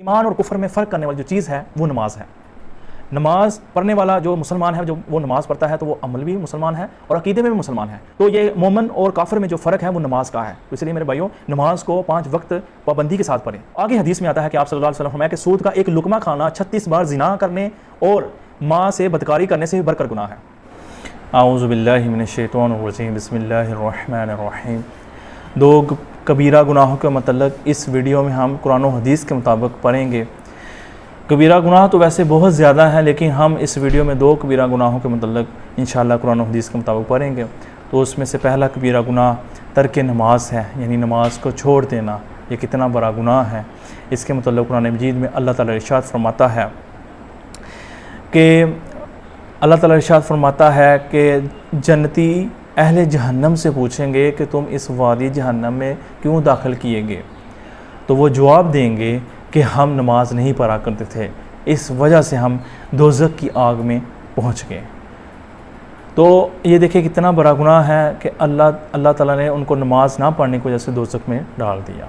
ईमान और कुफर में फ़र्क करने वाली जो चीज़ है वो नमाज है। नमाज पढ़ने वाला जो मुसलमान है, जो वो नमाज पढ़ता है तो वो अमल भी मुसलमान है और अकीदे में भी मुसलमान है। तो ये मोमन और काफिर में जो फ़र्क है वो नमाज का है। तो इसलिए मेरे भाइयों, नमाज को 5 वक्त पाबंदी के साथ पढ़ें। आगे हदीस में आता है कि आप सल्लल्लाहु अलैहि वसल्लम फरमाया कि सूद का एक लुकमा खाना 36 बार जिना करने और माँ से बदकारी करने से भी बढ़कर गुनाह है। आऊज़ु बिल्लाहि मिनश्शैतानिर्रजीम, बिस्मिल्लाहिर्रहमानिर्रहीम। 2 कबीरा गुनाहों के मतलब इस वीडियो में हम कुरान और हदीस के मुताबिक पढ़ेंगे। कबीरा गुनाह तो वैसे बहुत ज़्यादा है, लेकिन हम इस वीडियो में 2 कबीरा गुनाहों के मतलब इंशाअल्लाह कुरान और हदीस के मुताबिक पढ़ेंगे। तो उसमें से पहला कबीरा गुनाह तर्क नमाज है, यानी नमाज को छोड़ देना। ये कितना बड़ा गुनाह है, इसके मतलब कुरान मजीद में अल्लाह ताला इरशाद फरमाता है कि जन्नती अहले जहन्नम से पूछेंगे कि तुम इस वादी जहन्नम में क्यों दाखिल किए गए, तो वो जवाब देंगे कि हम नमाज नहीं पढ़ा करते थे, इस वजह से हम दोज़ख की आग में पहुंच गए। तो ये देखिए कितना बड़ा गुनाह है कि अल्लाह ताला ने उनको नमाज ना पढ़ने की वजह से दोज़ख में डाल दिया।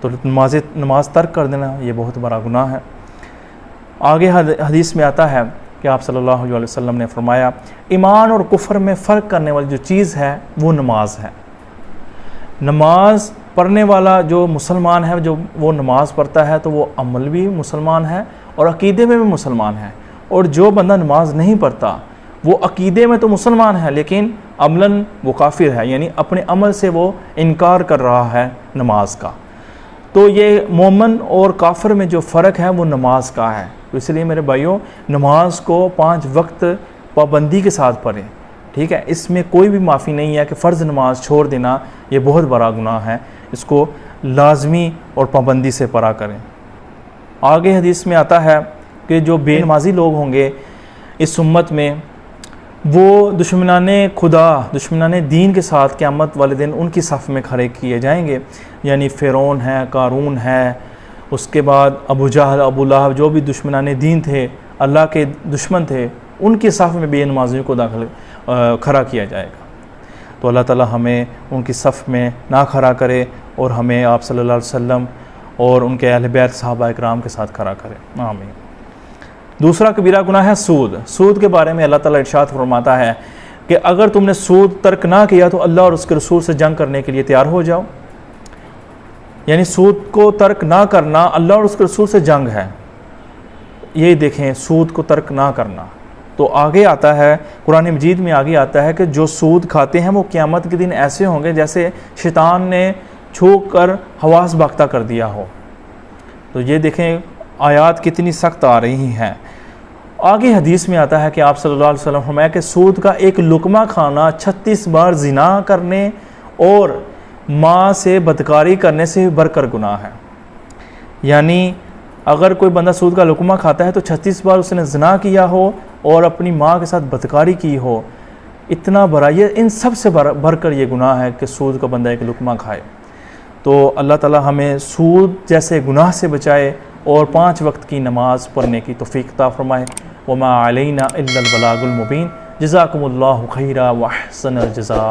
तो नमाज तर्क कर देना ये बहुत बड़ा गुनाह है। आगे हदीस में आता है कि आप सल्लल्लाहु अलैहि वसल्लम ने फरमाया, ईमान और कुफर में फ़र्क करने वाली जो चीज़ है वो नमाज है। नमाज पढ़ने वाला जो मुसलमान है, जो वो नमाज पढ़ता है तो वो अमल भी मुसलमान है और अकीदे में भी मुसलमान है। और जो बंदा नमाज नहीं पढ़ता वो अकीदे में तो मुसलमान है लेकिन अमलन वो काफिर है, यानी अपने अमल से वो इनकार कर रहा है नमाज का। तो ये मोमन और काफिर में जो फ़र्क है वो नमाज का है। तो इसलिए मेरे भाइयों, नमाज को 5 वक्त पाबंदी के साथ पढ़ें, ठीक है। इसमें कोई भी माफ़ी नहीं है कि फ़र्ज़ नमाज छोड़ देना ये बहुत बड़ा गुनाह है। इसको लाजमी और पाबंदी से पढ़ा करें। आगे हदीस में आता है कि जो बेनमाजी लोग होंगे इस उम्मत में, वो दुश्मनाने खुदा, दुश्मनाने दीन के साथ क़यामत वाले दिन उनकी सफ़ में खड़े किए जाएंगे। यानी फ़िरौन है, कारून है, उसके बाद अबू जहल, अबू लहब, जो भी दुश्मनाने दीन थे, अल्लाह के दुश्मन थे, उनकी सफ़ में बेनमाजियों को खड़ा किया जाएगा। तो अल्लाह ताला हमें उनकी सफ़ में ना खड़ा करे और हमें आप सल्लल्लाहु अलैहि वसल्लम और उनके अहले बैत सहाबा इकराम के साथ खड़ा करे, आमीन। दूसरा कबीरा गुनाह है सूद। सूद के बारे में अल्लाह ताला इरशाद फरमाता है कि अगर तुमने सूद तर्क ना किया तो अल्लाह और उसके रसूल से जंग करने के लिए तैयार हो जाओ। यानी सूद को तर्क ना करना अल्लाह और उसके रसूल से जंग है। ये देखें, सूद को तर्क ना करना। तो आगे आता है, कुरान मजीद में आगे आता है कि जो सूद खाते हैं वो क़यामत के दिन ऐसे होंगे जैसे शैतान ने छू कर हवास बाख्ता कर दिया हो। तो ये देखें आयात कितनी सख्त आ रही हैं। आगे हदीस में आता है कि आप सल्लल्लाहु अलैहि वसल्लम फरमाया कि सूद का एक लुकमा खाना 36 बार जिना करने और माँ से बदकारी करने से बढ़कर गुनाह है। यानी अगर कोई बंदा सूद का लुकमा खाता है तो 36 बार उसने ज़िना किया हो और अपनी माँ के साथ बदकारी की हो, इतना बड़ा, ये इन सब से बढ़कर ये गुनाह है कि सूद का बंदा एक लुकमा खाए। तो अल्लाह ताला हमें सूद जैसे गुनाह से बचाए और 5 वक्त की नमाज पढ़ने की तौफीक अता फरमाए। वमा अलैना इल्लल बलागुल मुबीन। जज़ाकुमुल्लाहु खैरा व अहसनल जज़ा।